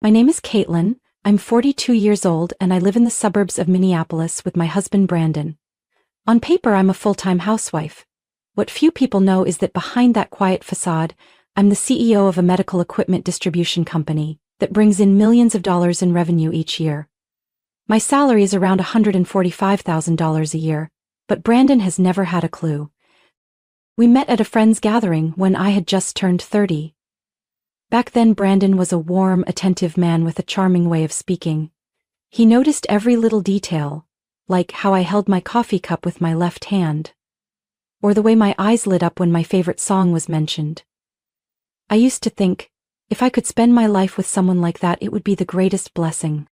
My name is Caitlin. I'm 42 years old and I live in the suburbs of Minneapolis with my husband Brandon. On paper, I'm a full-time housewife. What few people know is that behind that quiet facade, I'm the CEO of a medical equipment distribution company that brings in millions of dollars in revenue each year. My salary is around $145,000 a year, but Brandon has never had a clue. We met at a friend's gathering when I had just turned 30. Back then, Brandon was a warm, attentive man with a charming way of speaking. He noticed every little detail, like how I held my coffee cup with my left hand, or the way my eyes lit up when my favorite song was mentioned. I used to think, if I could spend my life with someone like that, it would be the greatest blessing.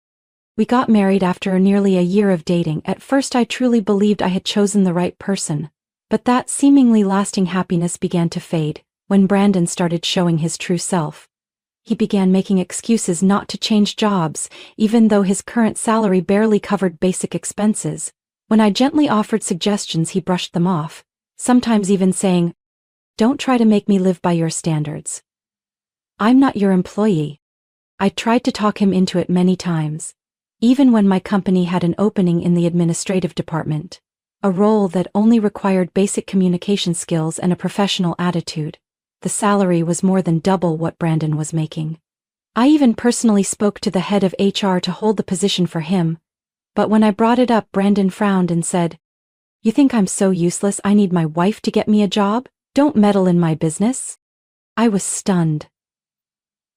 We got married after nearly a year of dating. At first, I truly believed I had chosen the right person, but that seemingly lasting happiness began to fade when Brandon started showing his true self. He began making excuses not to change jobs, even though his current salary barely covered basic expenses. When I gently offered suggestions, he brushed them off, sometimes even saying, "Don't try to make me live by your standards. I'm not your employee." I tried to talk him into it many times, even when my company had an opening in the administrative department, a role that only required basic communication skills and a professional attitude. The salary was more than double what Brandon was making. I even personally spoke to the head of HR to hold the position for him, but when I brought it up, Brandon frowned and said, "You think I'm so useless I need my wife to get me a job? Don't meddle in my business." I was stunned.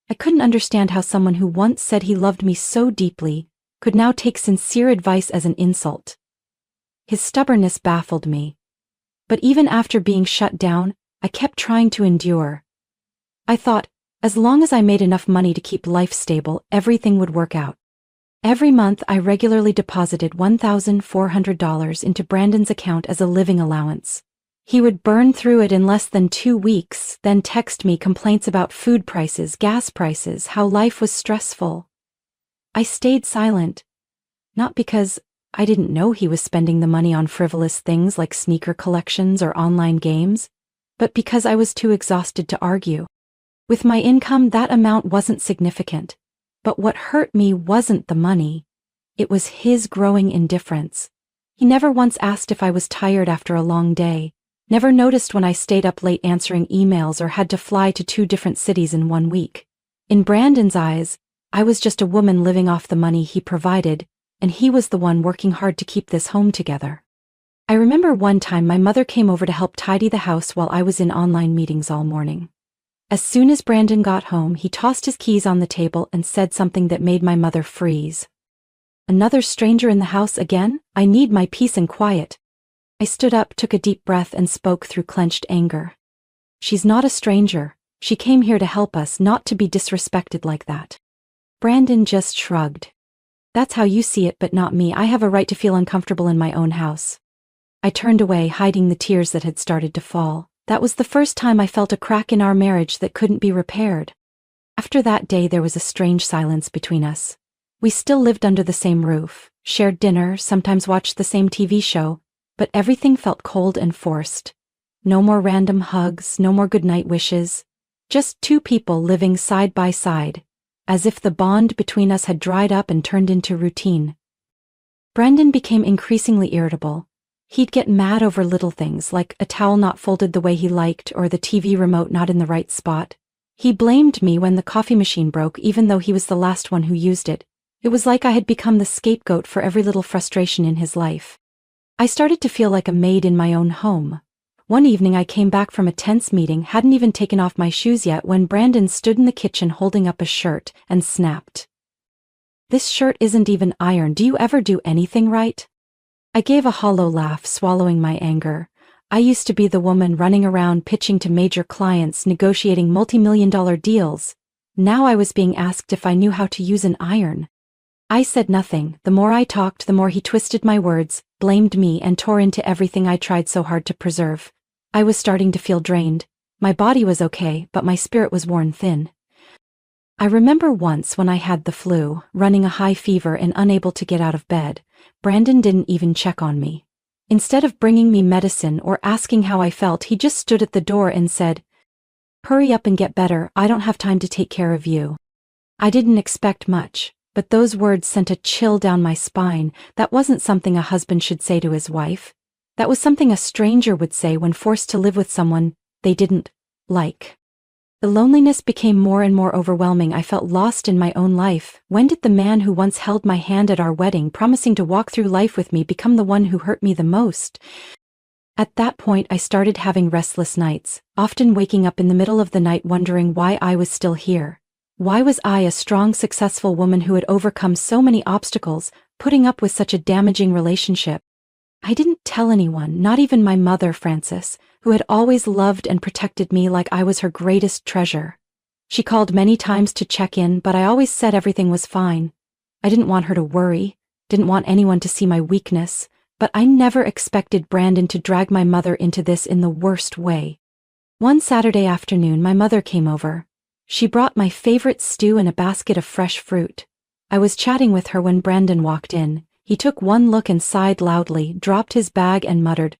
I couldn't understand how someone who once said he loved me so deeply could now take sincere advice as an insult. His stubbornness baffled me. But even after being shut down, I kept trying to endure. I thought, as long as I made enough money to keep life stable, everything would work out. Every month, I regularly deposited $1,400 into Brandon's account as a living allowance. He would burn through it in less than 2 weeks, then text me complaints about food prices, gas prices, how life was stressful. I stayed silent, not because I didn't know he was spending the money on frivolous things like sneaker collections or online games, but because I was too exhausted to argue. With my income, that amount wasn't significant. But what hurt me wasn't the money. It was his growing indifference. He never once asked if I was tired after a long day, never noticed when I stayed up late answering emails or had to fly to 2 different cities in 1 week. In Brandon's eyes, I was just a woman living off the money he provided, and he was the one working hard to keep this home together. I remember one time my mother came over to help tidy the house while I was in online meetings all morning. As soon as Brandon got home, he tossed his keys on the table and said something that made my mother freeze. "Another stranger in the house again? I need my peace and quiet." I stood up, took a deep breath, and spoke through clenched anger. "She's not a stranger. She came here to help us, not to be disrespected like that." Brandon just shrugged. "That's how you see it, but not me. I have a right to feel uncomfortable in my own house." I turned away, hiding the tears that had started to fall. That was the first time I felt a crack in our marriage that couldn't be repaired. After that day, there was a strange silence between us. We still lived under the same roof, shared dinner, sometimes watched the same TV show, but everything felt cold and forced. No more random hugs, no more goodnight wishes. Just 2 people living side by side, as if the bond between us had dried up and turned into routine. Brandon became increasingly irritable. He'd get mad over little things like a towel not folded the way he liked or the TV remote not in the right spot. He blamed me when the coffee machine broke, even though he was the last one who used it. It was like I had become the scapegoat for every little frustration in his life. I started to feel like a maid in my own home. One evening I came back from a tense meeting, hadn't even taken off my shoes yet when Brandon stood in the kitchen holding up a shirt and snapped. "This shirt isn't even ironed. Do you ever do anything right?" I gave a hollow laugh, swallowing my anger. I used to be the woman running around pitching to major clients, negotiating multi-million-dollar deals. Now I was being asked if I knew how to use an iron. I said nothing. The more I talked, the more he twisted my words, blamed me, and tore into everything I tried so hard to preserve. I was starting to feel drained. My body was okay, but my spirit was worn thin. I remember once when I had the flu, running a high fever and unable to get out of bed. Brandon didn't even check on me. Instead of bringing me medicine or asking how I felt, he just stood at the door and said, "Hurry up and get better. I don't have time to take care of you." I didn't expect much, but those words sent a chill down my spine. That wasn't something a husband should say to his wife. That was something a stranger would say when forced to live with someone they didn't like. The loneliness became more and more overwhelming. I felt lost in my own life. When did the man who once held my hand at our wedding, promising to walk through life with me, become the one who hurt me the most? At that point, I started having restless nights, often waking up in the middle of the night wondering why I was still here. Why was I, a strong, successful woman who had overcome so many obstacles, putting up with such a damaging relationship? I didn't tell anyone, not even my mother, Frances, who had always loved and protected me like I was her greatest treasure. She called many times to check in, but I always said everything was fine. I didn't want her to worry, didn't want anyone to see my weakness, but I never expected Brandon to drag my mother into this in the worst way. One Saturday afternoon, my mother came over. She brought my favorite stew and a basket of fresh fruit. I was chatting with her when Brandon walked in. He took one look and sighed loudly, dropped his bag and muttered,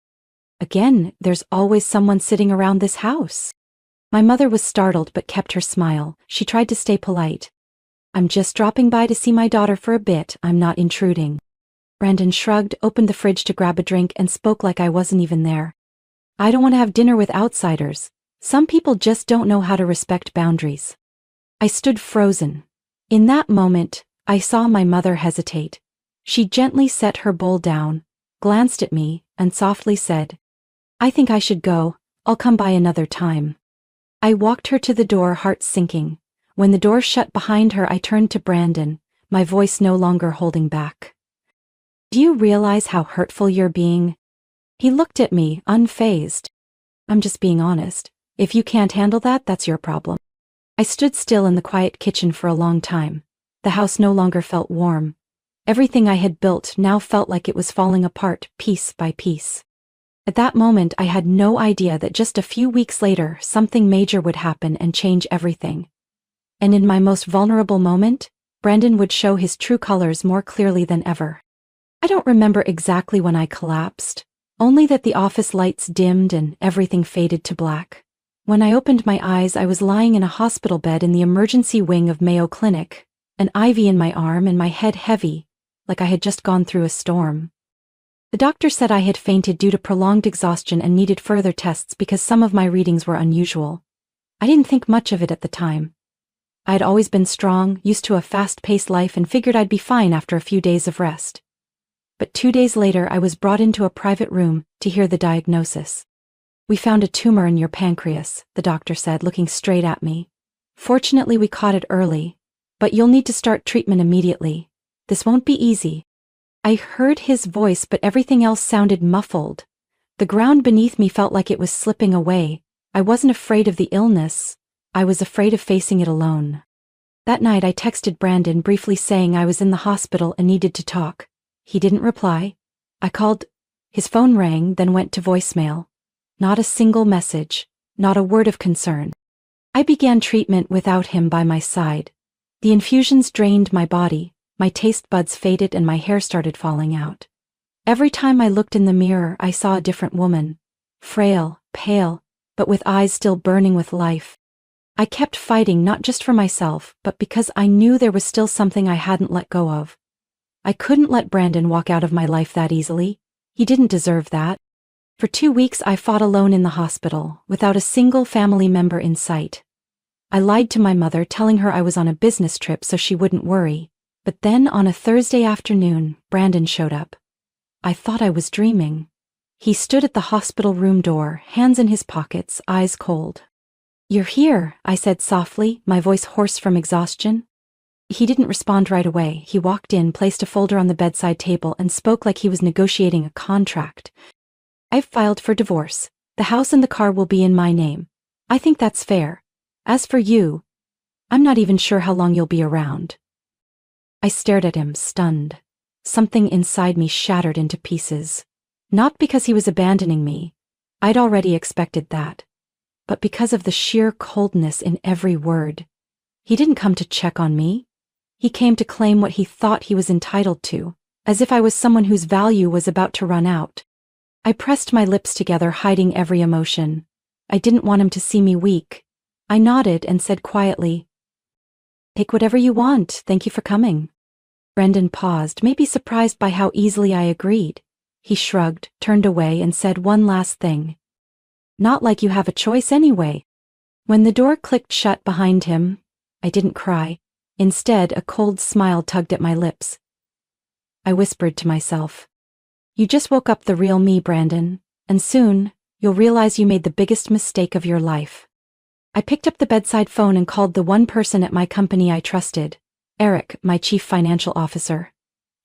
"Again, there's always someone sitting around this house." My mother was startled but kept her smile. She tried to stay polite. "I'm just dropping by to see my daughter for a bit. I'm not intruding." Brandon shrugged, opened the fridge to grab a drink and spoke like I wasn't even there. "I don't want to have dinner with outsiders. Some people just don't know how to respect boundaries." I stood frozen. In that moment, I saw my mother hesitate. She gently set her bowl down, glanced at me, and softly said, "I think I should go. I'll come by another time." I walked her to the door, heart sinking. When the door shut behind her, I turned to Brandon, my voice no longer holding back. "Do you realize how hurtful you're being?" He looked at me, unfazed. "I'm just being honest. If you can't handle that, that's your problem." I stood still in the quiet kitchen for a long time. The house no longer felt warm. Everything I had built now felt like it was falling apart, piece by piece. At that moment, I had no idea that just a few weeks later, something major would happen and change everything. And in my most vulnerable moment, Brandon would show his true colors more clearly than ever. I don't remember exactly when I collapsed, only that the office lights dimmed and everything faded to black. When I opened my eyes, I was lying in a hospital bed in the emergency wing of Mayo Clinic, an IV in my arm and my head heavy, like I had just gone through a storm. The doctor said I had fainted due to prolonged exhaustion and needed further tests because some of my readings were unusual. I didn't think much of it at the time. I had always been strong, used to a fast-paced life, and figured I'd be fine after a few days of rest. But 2 days later, I was brought into a private room to hear the diagnosis. "We found a tumor in your pancreas," the doctor said, looking straight at me. "Fortunately, we caught it early, but you'll need to start treatment immediately. This won't be easy." I heard his voice, but everything else sounded muffled. The ground beneath me felt like it was slipping away. I wasn't afraid of the illness. I was afraid of facing it alone. That night, I texted Brandon, briefly saying I was in the hospital and needed to talk. He didn't reply. I called. His phone rang, then went to voicemail. Not a single message, not a word of concern. I began treatment without him by my side. The infusions drained my body. My taste buds faded and my hair started falling out. Every time I looked in the mirror, I saw a different woman. Frail, pale, but with eyes still burning with life. I kept fighting, not just for myself, but because I knew there was still something I hadn't let go of. I couldn't let Brandon walk out of my life that easily. He didn't deserve that. For 2 weeks, I fought alone in the hospital, without a single family member in sight. I lied to my mother, telling her I was on a business trip so she wouldn't worry. But then on a Thursday afternoon, Brandon showed up. I thought I was dreaming. He stood at the hospital room door, hands in his pockets, eyes cold. "You're here," I said softly, my voice hoarse from exhaustion. He didn't respond right away. He walked in, placed a folder on the bedside table, and spoke like he was negotiating a contract. "I've filed for divorce. The house and the car will be in my name. I think that's fair. As for you, I'm not even sure how long you'll be around." I stared at him, stunned. Something inside me shattered into pieces. Not because he was abandoning me. I'd already expected that. But because of the sheer coldness in every word. He didn't come to check on me. He came to claim what he thought he was entitled to, as if I was someone whose value was about to run out. I pressed my lips together, hiding every emotion. I didn't want him to see me weak. I nodded and said quietly, Take whatever you want, thank you for coming. Brendan paused, maybe surprised by how easily I agreed. He shrugged, turned away, and said one last thing. Not like you have a choice anyway. When the door clicked shut behind him, I didn't cry. Instead, a cold smile tugged at my lips. I whispered to myself, "You just woke up the real me, Brandon, and soon, you'll realize you made the biggest mistake of your life." I picked up the bedside phone and called the one person at my company I trusted, Eric, my chief financial officer.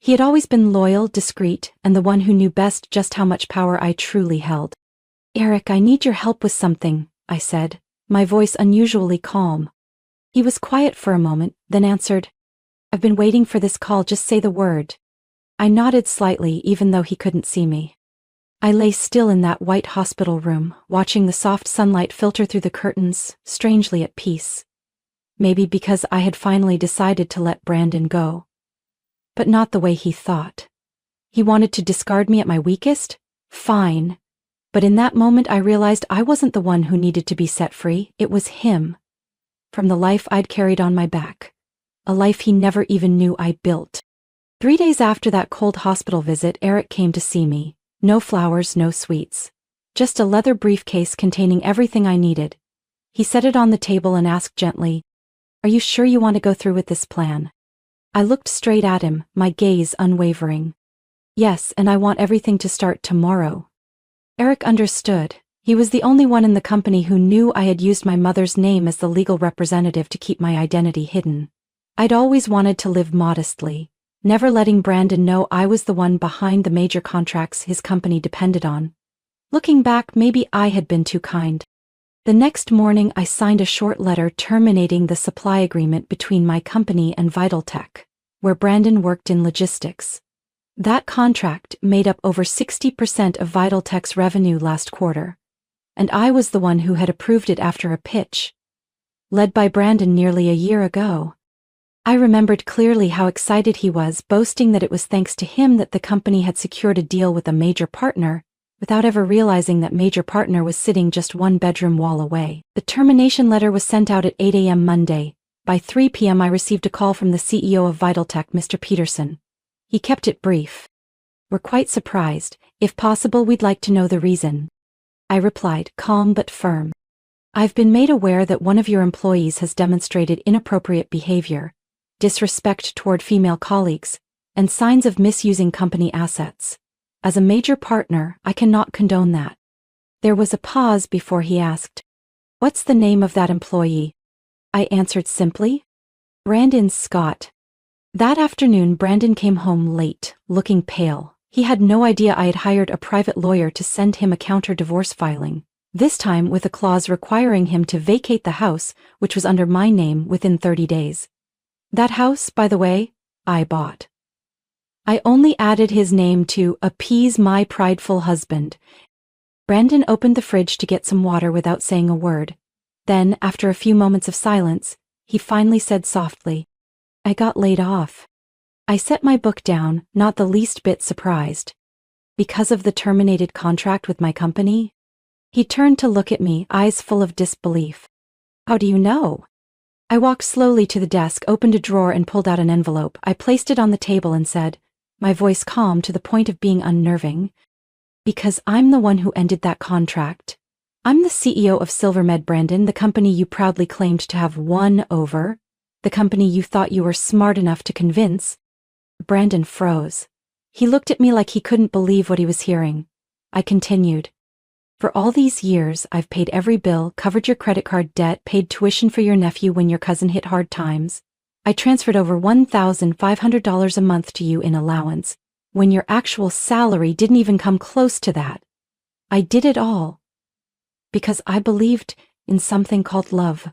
He had always been loyal, discreet, and the one who knew best just how much power I truly held. "Eric, I need your help with something," I said, my voice unusually calm. He was quiet for a moment, then answered, "I've been waiting for this call, just say the word." I nodded slightly even though he couldn't see me. I lay still in that white hospital room, watching the soft sunlight filter through the curtains, strangely at peace. Maybe because I had finally decided to let Brandon go. But not the way he thought. He wanted to discard me at my weakest? Fine. But in that moment I realized I wasn't the one who needed to be set free, it was him. From the life I'd carried on my back. A life he never even knew I built. 3 days after that cold hospital visit, Eric came to see me. No flowers, no sweets. Just a leather briefcase containing everything I needed. He set it on the table and asked gently, "Are you sure you want to go through with this plan?" I looked straight at him, my gaze unwavering. "Yes, and I want everything to start tomorrow." Eric understood. He was the only one in the company who knew I had used my mother's name as the legal representative to keep my identity hidden. I'd always wanted to live modestly, never letting Brandon know I was the one behind the major contracts his company depended on. Looking back, maybe I had been too kind. The next morning I signed a short letter terminating the supply agreement between my company and Vitaltech, where Brandon worked in logistics. That contract made up over 60% of Vitaltech's revenue last quarter, and I was the one who had approved it after a pitch, led by Brandon nearly a year ago. I remembered clearly how excited he was, boasting that it was thanks to him that the company had secured a deal with a major partner, without ever realizing that major partner was sitting just one bedroom wall away. The termination letter was sent out at 8 a.m. Monday. By 3 p.m. I received a call from the CEO of Vitaltech, Mr. Peterson. He kept it brief. "We're quite surprised. If possible, we'd like to know the reason." I replied, calm but firm. "I've been made aware that one of your employees has demonstrated inappropriate behavior, disrespect toward female colleagues, and signs of misusing company assets. As a major partner, I cannot condone that." There was a pause before he asked, "What's the name of that employee?" I answered simply, "Brandon Scott." That afternoon, Brandon came home late, looking pale. He had no idea I had hired a private lawyer to send him a counter-divorce filing, this time with a clause requiring him to vacate the house, which was under my name, within 30 days. That house, by the way, I bought. I only added his name to appease my prideful husband. Brandon opened the fridge to get some water without saying a word. Then, after a few moments of silence, he finally said softly, "I got laid off." I set my book down, not the least bit surprised. "Because of the terminated contract with my company?" He turned to look at me, eyes full of disbelief. "How do you know?" I walked slowly to the desk, opened a drawer and pulled out an envelope. I placed it on the table and said, my voice calm to the point of being unnerving, "Because I'm the one who ended that contract. I'm the CEO of SilverMed, Brandon, the company you proudly claimed to have won over, the company you thought you were smart enough to convince." Brandon froze. He looked at me like he couldn't believe what he was hearing. I continued, "For all these years, I've paid every bill, covered your credit card debt, paid tuition for your nephew when your cousin hit hard times. I transferred over $1,500 a month to you in allowance, when your actual salary didn't even come close to that. I did it all because I believed in something called love."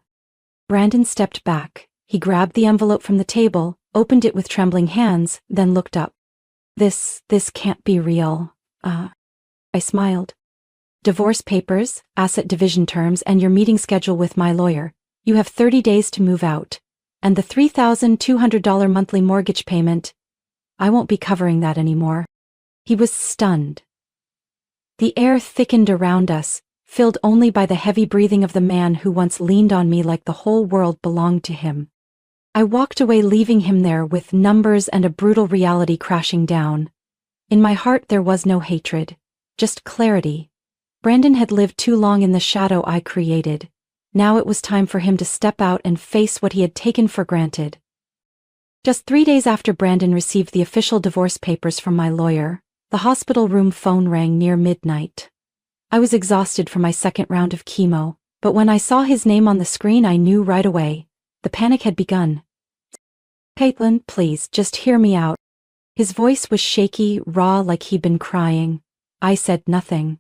Brandon stepped back. He grabbed the envelope from the table, opened it with trembling hands, then looked up. This can't be real." I smiled. "Divorce papers, asset division terms, and your meeting schedule with my lawyer. You have 30 days to move out. And the $3,200 monthly mortgage payment, I won't be covering that anymore." He was stunned. The air thickened around us, filled only by the heavy breathing of the man who once leaned on me like the whole world belonged to him. I walked away, leaving him there with numbers and a brutal reality crashing down. In my heart there was no hatred, just clarity. Brandon had lived too long in the shadow I created. Now it was time for him to step out and face what he had taken for granted. Just 3 days after Brandon received the official divorce papers from my lawyer, the hospital room phone rang near midnight. I was exhausted from my second round of chemo, but when I saw his name on the screen I knew right away. The panic had begun. "Caitlin, please, just hear me out." His voice was shaky, raw, like he'd been crying. I said nothing.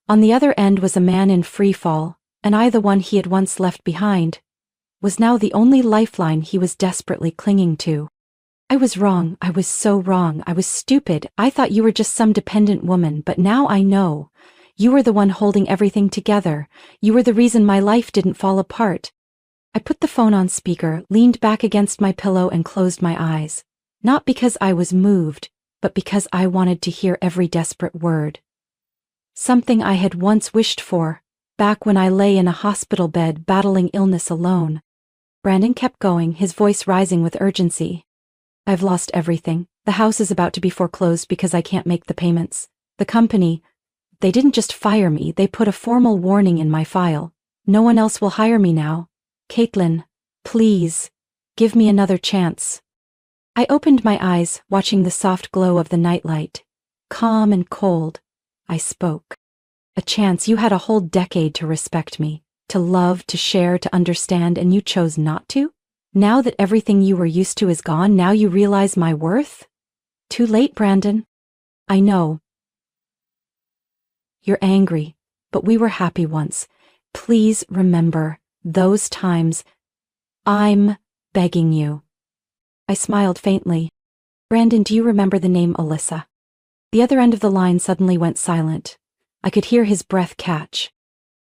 On the other end was a man in free fall, and I, the one he had once left behind, was now the only lifeline he was desperately clinging to. "I was wrong, I was so wrong, I was stupid. I thought you were just some dependent woman, but now I know. You were the one holding everything together. You were the reason my life didn't fall apart." I put the phone on speaker, leaned back against my pillow and closed my eyes. Not because I was moved, but because I wanted to hear every desperate word. Something I had once wished for, back when I lay in a hospital bed battling illness alone. Brandon kept going, his voice rising with urgency. "I've lost everything. The house is about to be foreclosed because I can't make the payments. The company, they didn't just fire me, they put a formal warning in my file. No one else will hire me now. Caitlin, please, give me another chance." I opened my eyes, watching the soft glow of the nightlight. Calm and cold, I spoke. "A chance? You had a whole decade to respect me, to love, to share, to understand, and you chose not to? Now that everything you were used to is gone, now you realize my worth? Too late, Brandon. I know. You're angry, but we were happy once. Please remember those times. I'm begging you." I smiled faintly. "Brandon, do you remember the name Alyssa?" The other end of the line suddenly went silent. I could hear his breath catch.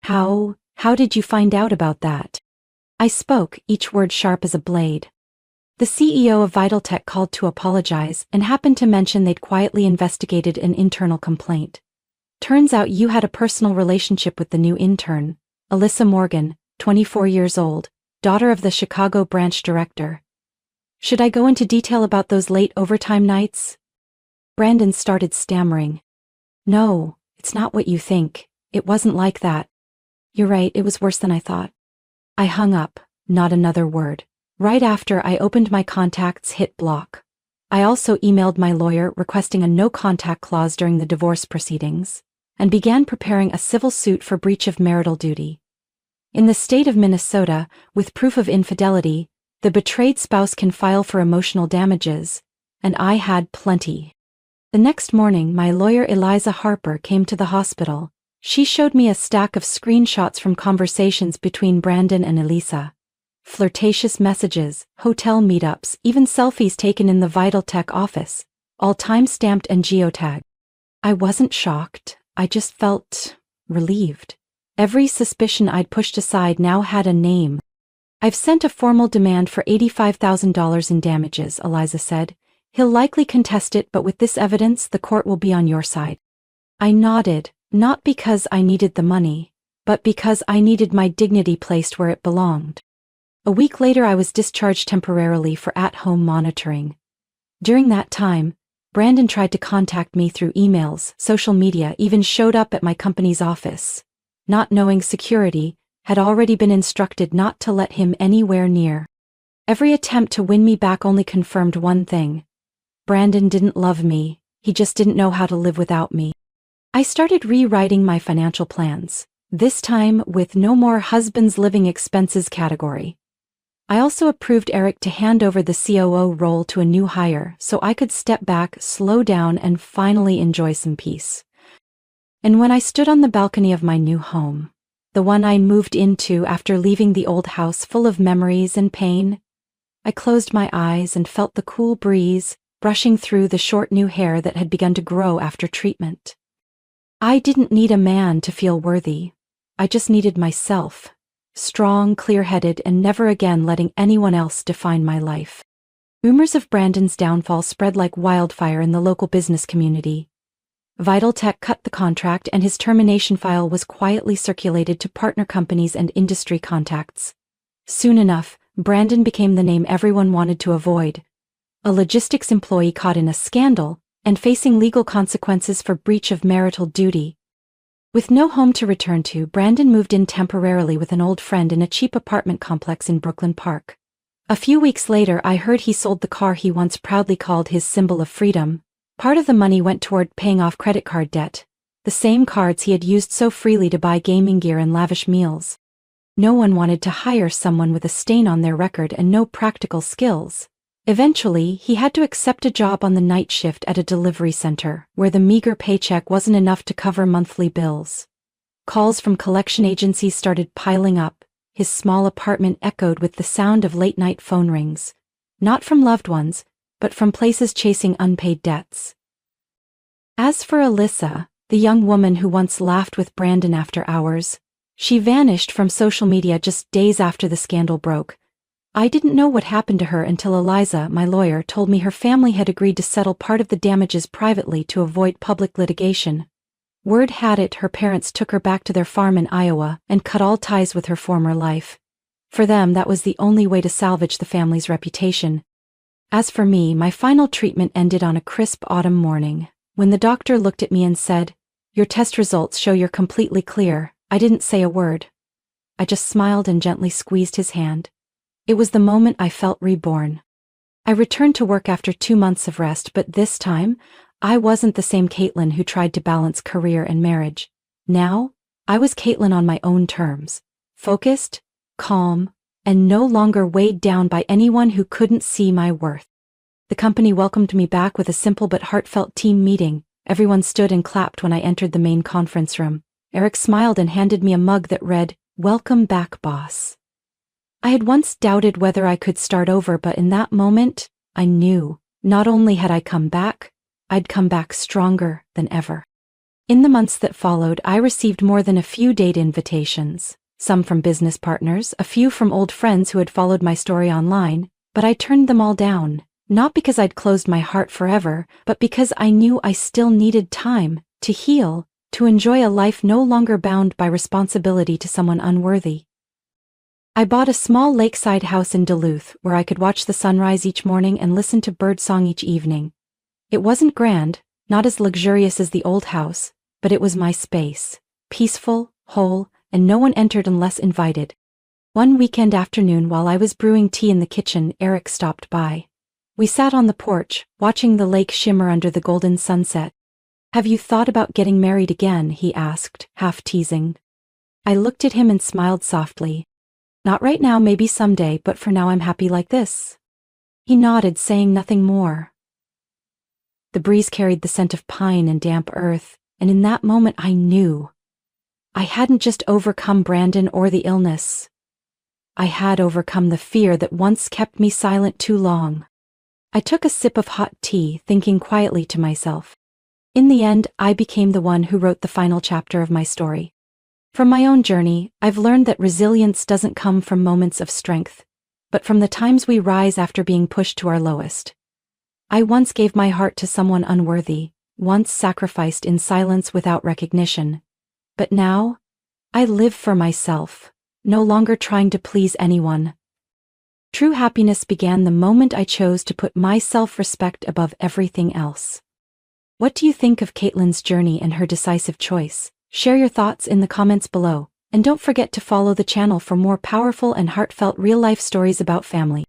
How did you find out about that?" I spoke, each word sharp as a blade. "The CEO of Vitaltech called to apologize and happened to mention they'd quietly investigated an internal complaint. Turns out you had a personal relationship with the new intern, Alyssa Morgan, 24 years old, daughter of the Chicago branch director. Should I go into detail about those late overtime nights?" Brandon started stammering. "No, it's not what you think. It wasn't like that. You're right, it was worse than I thought." I hung up, not another word. Right after, I opened my contacts, hit block. I also emailed my lawyer requesting a no-contact clause during the divorce proceedings, and began preparing a civil suit for breach of marital duty. In the state of Minnesota, with proof of infidelity, the betrayed spouse can file for emotional damages, and I had plenty. The next morning, my lawyer Eliza Harper came to the hospital. She showed me a stack of screenshots from conversations between Brandon and Elisa. Flirtatious messages, hotel meetups, even selfies taken in the Vitaltech office, all time-stamped and geotagged. I wasn't shocked, I just felt relieved. Every suspicion I'd pushed aside now had a name. "I've sent a formal demand for $85,000 in damages," Eliza said. "He'll likely contest it, but with this evidence, the court will be on your side." I nodded, not because I needed the money, but because I needed my dignity placed where it belonged. A week later, I was discharged temporarily for at-home monitoring. During that time, Brandon tried to contact me through emails, social media, even showed up at my company's office. Not knowing security, had already been instructed not to let him anywhere near. Every attempt to win me back only confirmed one thing. Brandon didn't love me, he just didn't know how to live without me. I started rewriting my financial plans, this time with no more husband's living expenses category. I also approved Eric to hand over the COO role to a new hire so I could step back, slow down, and finally enjoy some peace. And when I stood on the balcony of my new home, the one I moved into after leaving the old house full of memories and pain, I closed my eyes and felt the cool breeze brushing through the short new hair that had begun to grow after treatment. I didn't need a man to feel worthy. I just needed myself, strong, clear-headed, and never again letting anyone else define my life. Rumors of Brandon's downfall spread like wildfire in the local business community. Vitaltech cut the contract and his termination file was quietly circulated to partner companies and industry contacts. Soon enough, Brandon became the name everyone wanted to avoid. A logistics employee caught in a scandal, and facing legal consequences for breach of marital duty. With no home to return to, Brandon moved in temporarily with an old friend in a cheap apartment complex in Brooklyn Park. A few weeks later, I heard he sold the car he once proudly called his symbol of freedom. Part of the money went toward paying off credit card debt, the same cards he had used so freely to buy gaming gear and lavish meals. No one wanted to hire someone with a stain on their record and no practical skills. Eventually, he had to accept a job on the night shift at a delivery center, where the meager paycheck wasn't enough to cover monthly bills. Calls from collection agencies started piling up. His small apartment echoed with the sound of late-night phone rings. Not from loved ones, but from places chasing unpaid debts. As for Alyssa, the young woman who once laughed with Brandon after hours, she vanished from social media just days after the scandal broke. I didn't know what happened to her until Eliza, my lawyer, told me her family had agreed to settle part of the damages privately to avoid public litigation. Word had it her parents took her back to their farm in Iowa and cut all ties with her former life. For them, that was the only way to salvage the family's reputation. As for me, my final treatment ended on a crisp autumn morning, when the doctor looked at me and said, "Your test results show you're completely clear." I didn't say a word. I just smiled and gently squeezed his hand. It was the moment I felt reborn. I returned to work after 2 months of rest, but this time, I wasn't the same Caitlin who tried to balance career and marriage. Now, I was Caitlin on my own terms, focused, calm, and no longer weighed down by anyone who couldn't see my worth. The company welcomed me back with a simple but heartfelt team meeting. Everyone stood and clapped when I entered the main conference room. Eric smiled and handed me a mug that read, "Welcome back, boss." I had once doubted whether I could start over, but in that moment, I knew, not only had I come back, I'd come back stronger than ever. In the months that followed, I received more than a few date invitations, some from business partners, a few from old friends who had followed my story online, but I turned them all down, not because I'd closed my heart forever, but because I knew I still needed time to heal, to enjoy a life no longer bound by responsibility to someone unworthy. I bought a small lakeside house in Duluth where I could watch the sunrise each morning and listen to birdsong each evening. It wasn't grand, not as luxurious as the old house, but it was my space, peaceful, whole, and no one entered unless invited. One weekend afternoon while I was brewing tea in the kitchen, Eric stopped by. We sat on the porch, watching the lake shimmer under the golden sunset. "Have you thought about getting married again?" he asked, half teasing. I looked at him and smiled softly. "Not right now, maybe someday, but for now I'm happy like this." He nodded, saying nothing more. The breeze carried the scent of pine and damp earth, and in that moment I knew. I hadn't just overcome Brandon or the illness. I had overcome the fear that once kept me silent too long. I took a sip of hot tea, thinking quietly to myself. In the end, I became the one who wrote the final chapter of my story. From my own journey, I've learned that resilience doesn't come from moments of strength, but from the times we rise after being pushed to our lowest. I once gave my heart to someone unworthy, once sacrificed in silence without recognition. But now, I live for myself, no longer trying to please anyone. True happiness began the moment I chose to put my self-respect above everything else. What do you think of Caitlin's journey and her decisive choice? Share your thoughts in the comments below, and don't forget to follow the channel for more powerful and heartfelt real-life stories about family.